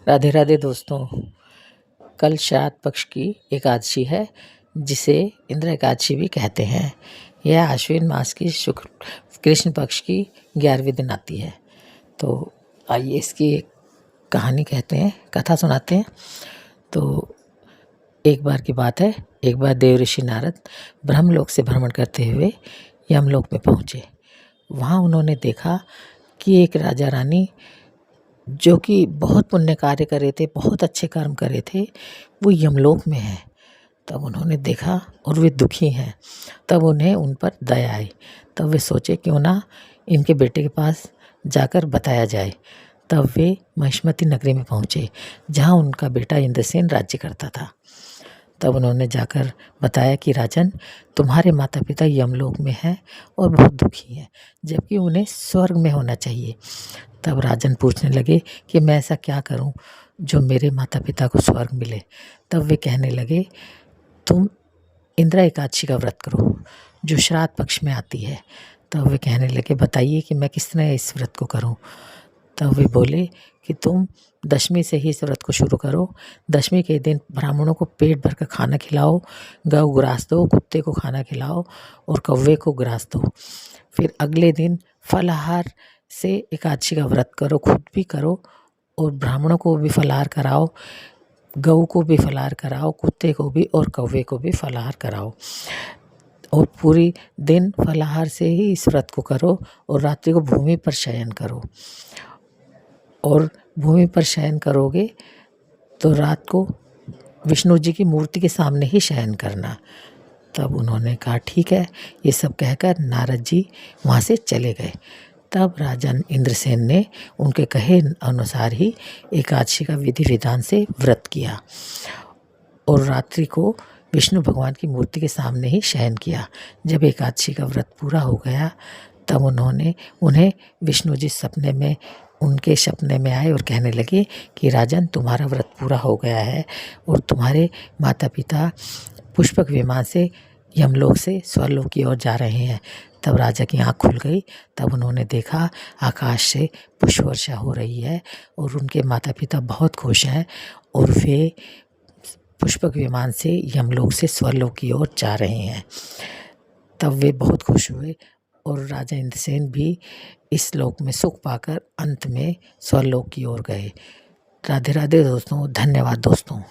राधे राधे दोस्तों। कल श्राद्ध पक्ष की एकादशी है, जिसे इंद्र एकादशी भी कहते हैं। यह आश्विन मास की शुक्ल कृष्ण पक्ष की 11वीं दिन आती है। तो आइए इसकी एक कहानी कहते हैं, कथा सुनाते हैं। तो एक बार की बात है, एक बार देव ऋषि नारद ब्रह्मलोक से भ्रमण करते हुए यमलोक में पहुँचे। वहाँ उन्होंने देखा कि एक राजा रानी जो कि बहुत पुण्य कार्य कर रहे थे, बहुत अच्छे कर्म कर रहे थे, वो यमलोक में है। तब उन्होंने देखा और वे दुखी हैं। तब उन्हें उन पर दया आई। तब वे सोचे क्यों ना इनके बेटे के पास जाकर बताया जाए। तब वे महिष्मती नगरी में पहुँचे, जहाँ उनका बेटा इंद्रसेन राज्य करता था। तब उन्होंने जाकर बताया कि राजन, तुम्हारे माता पिता यमलोक में हैं और बहुत दुखी हैं, जबकि उन्हें स्वर्ग में होना चाहिए। तब राजन पूछने लगे कि मैं ऐसा क्या करूं जो मेरे माता पिता को स्वर्ग मिले। तब वे कहने लगे, तुम इंद्र एकादशी का व्रत करो, जो श्राद्ध पक्ष में आती है। तब वे कहने लगे, बताइए कि मैं किस तरह इस व्रत को करूं। तब वे बोले कि तुम दशमी से ही इस व्रत को शुरू करो। दशमी के दिन ब्राह्मणों को पेट भर कर खाना खिलाओ, गौ ग्रास दो, कुत्ते को खाना खिलाओ और कौवे को ग्रास दो। फिर अगले दिन फलाहार से एकादशी का व्रत करो, खुद भी करो और ब्राह्मणों को भी फलाहार कराओ, गऊ को भी फलाहार कराओ, कुत्ते को भी और कौवे को भी फलाहार कराओ। और पूरी दिन फलाहार से ही इस व्रत को करो और रात्रि को भूमि पर शयन करो। और भूमि पर शयन करोगे तो रात को विष्णु जी की मूर्ति के सामने ही शयन करना। तब उन्होंने कहा ठीक है। ये सब कहकर नारद जी वहाँ से चले गए। तब राजा इंद्रसेन ने उनके कहे अनुसार ही एकादशी का विधि विधान से व्रत किया और रात्रि को विष्णु भगवान की मूर्ति के सामने ही शयन किया। जब एकादशी का व्रत पूरा हो गया, तब उन्हें विष्णु जी उनके सपने में आए और कहने लगे कि राजन, तुम्हारा व्रत पूरा हो गया है और तुम्हारे माता पिता पुष्पक विमान से यमलोक से स्वर्गलोक की ओर जा रहे हैं। तब राजा की आँख खुल गई। तब उन्होंने देखा आकाश से पुष्प वर्षा हो रही है और उनके माता पिता बहुत खुश हैं और वे पुष्पक विमान से यमलोक से स्वर्गलोक की ओर जा रहे हैं। तब वे बहुत खुश हुए और राजा इंद्रसेन भी इस लोक में सुख पाकर अंत में स्वर्गलोक की ओर गए। राधे राधे दोस्तों, धन्यवाद दोस्तों।